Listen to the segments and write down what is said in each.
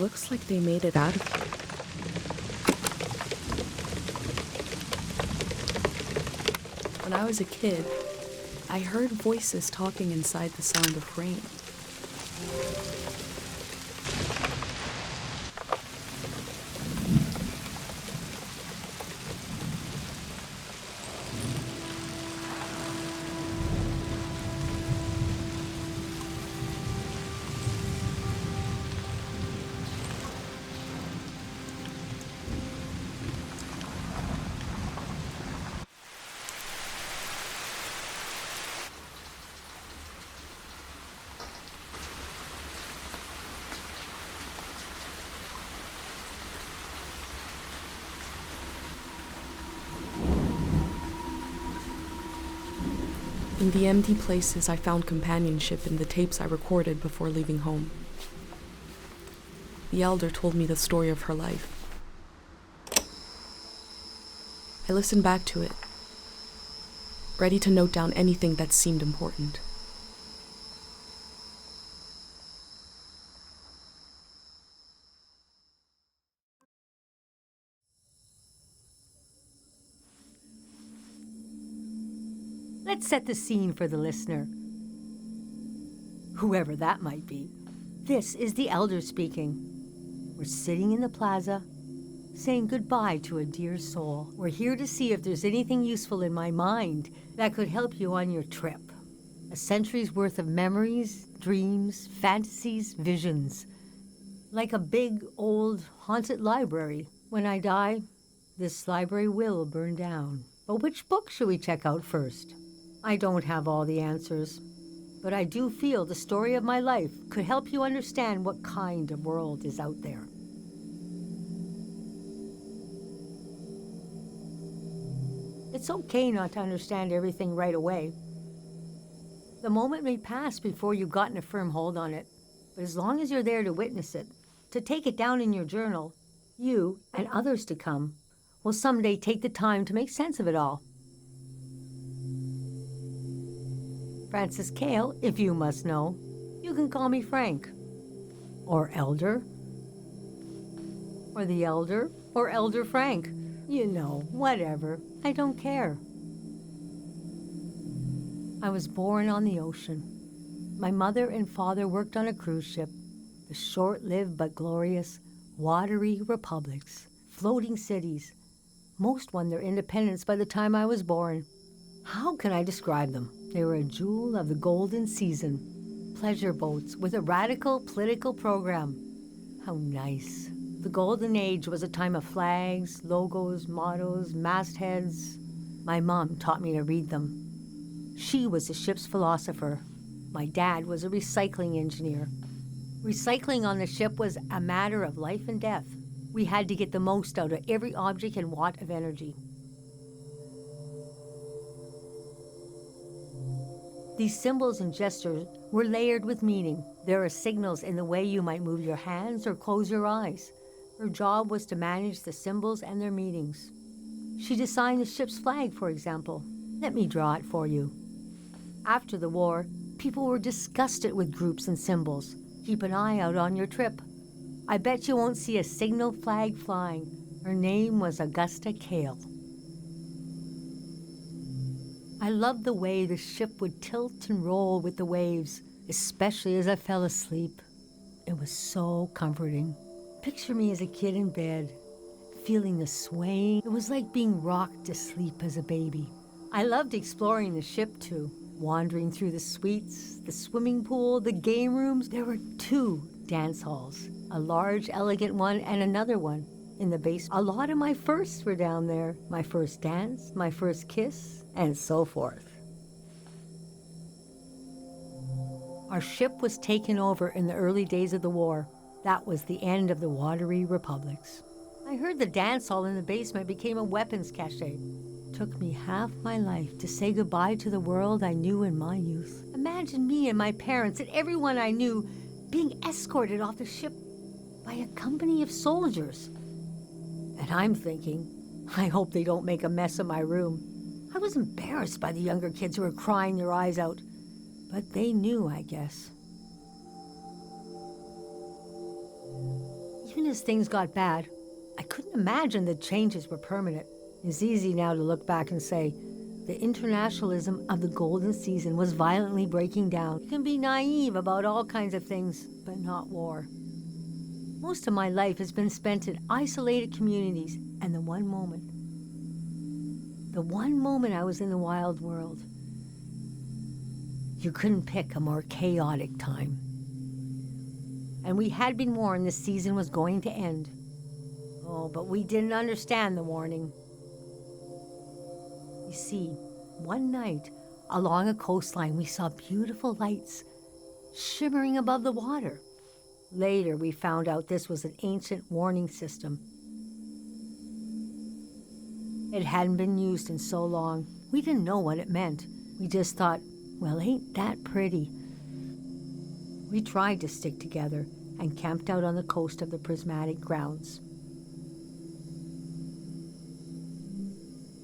looks like they made it out of here. When I was a kid, I heard voices talking inside the sound of rain. In the empty places, I found companionship in the tapes I recorded before leaving home. The elder told me the story of her life. I listened back to it, ready to note down anything that seemed important. Let's set the scene for the listener, whoever that might be. This is the elder speaking. We're sitting in the plaza, saying goodbye to a dear soul. We're here to see if there's anything useful in my mind that could help you on your trip. A century's worth of memories, dreams, fantasies, visions. Like a big, old, haunted library. When I die, this library will burn down. But which book should we check out first? I don't have all the answers, but I do feel the story of my life could help you understand what kind of world is out there. It's okay not to understand everything right away. The moment may pass before you've gotten a firm hold on it, but as long as you're there to witness it, to take it down in your journal, you, and others to come, will someday take the time to make sense of it all. Francis Cale, if you must know. You can call me Frank. Or Elder. Or the Elder. Or Elder Frank. You know, whatever. I don't care. I was born on the ocean. My mother and father worked on a cruise ship. The short-lived but glorious watery republics. Floating cities. Most won their independence by the time I was born. How can I describe them? They were a jewel of the golden season. Pleasure boats with a radical political program. How nice. The golden age was a time of flags, logos, mottos, mastheads. My mom taught me to read them. She was the ship's philosopher. My dad was a recycling engineer. Recycling on the ship was a matter of life and death. We had to get the most out of every object and watt of energy. These symbols and gestures were layered with meaning. There are signals in the way you might move your hands or close your eyes. Her job was to manage the symbols and their meanings. She designed the ship's flag, for example. Let me draw it for you. After the war, people were disgusted with groups and symbols. Keep an eye out on your trip. I bet you won't see a signal flag flying. Her name was Augusta Cale. I loved the way the ship would tilt and roll with the waves, especially as I fell asleep. It was so comforting. Picture me as a kid in bed, feeling the swaying. It was like being rocked to sleep as a baby. I loved exploring the ship too, wandering through the suites, the swimming pool, the game rooms. There were 2 dance halls, a large, elegant one and another one in the basement. A lot of my firsts were down there. My first dance, my first kiss, and so forth. Our ship was taken over in the early days of the war. That was the end of the watery republics. I heard the dance hall in the basement became a weapons cache. Took me half my life to say goodbye to the world I knew in my youth. Imagine me and my parents and everyone I knew being escorted off the ship by a company of soldiers. And I'm thinking, I hope they don't make a mess of my room. I was embarrassed by the younger kids who were crying their eyes out, but they knew, I guess. as things got bad, I couldn't imagine the changes were permanent. It's easy now to look back and say, the internationalism of the golden season was violently breaking down. You can be naive about all kinds of things, but not war. Most of my life has been spent in isolated communities, and the one moment I was in the wild world, you couldn't pick a more chaotic time. And we had been warned this season was going to end. Oh, but we didn't understand the warning. You see, one night along a coastline we saw beautiful lights shimmering above the water. Later we found out this was an ancient warning system. It hadn't been used in so long. We didn't know what it meant. We just thought, well, ain't that pretty? We tried to stick together and camped out on the coast of the prismatic grounds.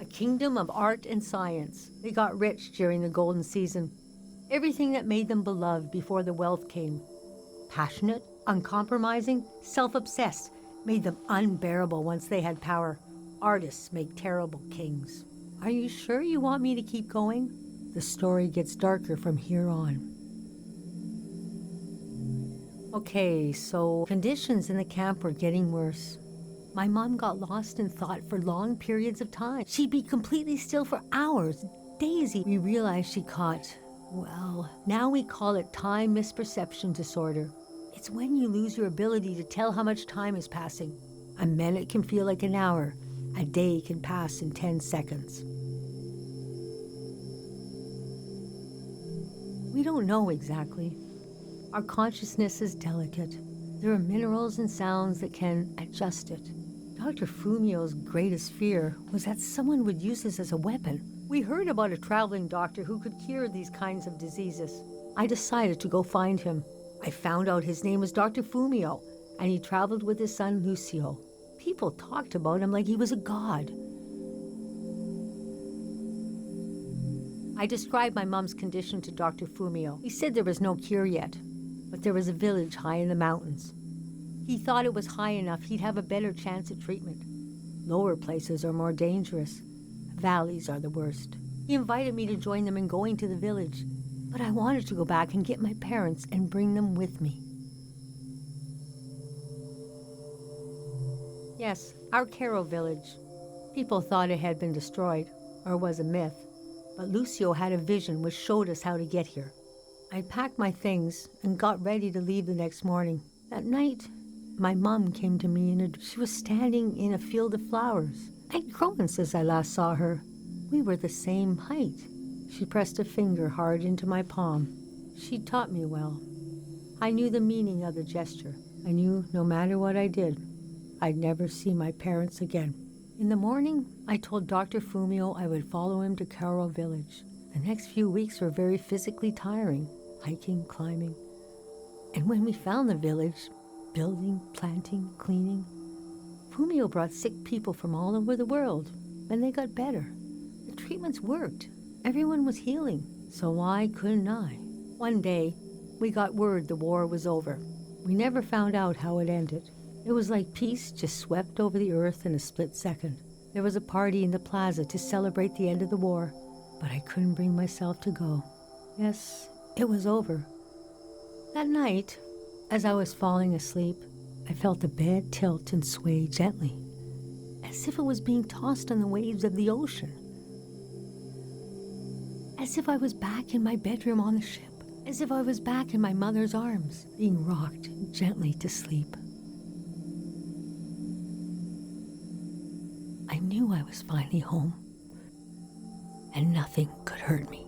A kingdom of art and science. They got rich during the golden season. Everything that made them beloved before the wealth came. Passionate, uncompromising, self-obsessed, made them unbearable once they had power. Artists make terrible kings. Are you sure you want me to keep going? The story gets darker from here on. Okay, so conditions in the camp were getting worse. My mom got lost in thought for long periods of time. She'd be completely still for hours, days. We realized she caught, well, now we call it time misperception disorder. It's when you lose your ability to tell how much time is passing. A minute can feel like an hour. A day can pass in 10 seconds. We don't know exactly. Our consciousness is delicate. There are minerals and sounds that can adjust it. Dr. Fumio's greatest fear was that someone would use this as a weapon. We heard about a traveling doctor who could cure these kinds of diseases. I decided to go find him. I found out his name was Dr. Fumio, and he traveled with his son Lucio. People talked about him like he was a god. I described my mom's condition to Dr. Fumio. He said there was no cure yet, but there was a village high in the mountains. He thought it was high enough he'd have a better chance at treatment. Lower places are more dangerous. Valleys are the worst. He invited me to join them in going to the village, but I wanted to go back and get my parents and bring them with me. Yes, our Caro village. People thought it had been destroyed, or was a myth, but Lucio had a vision which showed us how to get here. I packed my things and got ready to leave the next morning. That night, my mom came to me and she was standing in a field of flowers. I'd grown since I last saw her. We were the same height. She pressed a finger hard into my palm. She taught me well. I knew the meaning of the gesture. I knew no matter what I did, I'd never see my parents again. In the morning, I told Dr. Fumio I would follow him to Caro village. The next few weeks were very physically tiring, hiking, climbing. And when we found the village, building, planting, cleaning, Fumio brought sick people from all over the world, and they got better. The treatments worked. Everyone was healing, so why couldn't I? One day, we got word the war was over. We never found out how it ended. It was like peace just swept over the earth in a split second. There was a party in the plaza to celebrate the end of the war, but I couldn't bring myself to go. Yes, it was over. That night, as I was falling asleep, I felt the bed tilt and sway gently, as if it was being tossed on the waves of the ocean. As if I was back in my bedroom on the ship, as if I was back in my mother's arms, being rocked gently to sleep. I knew I was finally home, and nothing could hurt me.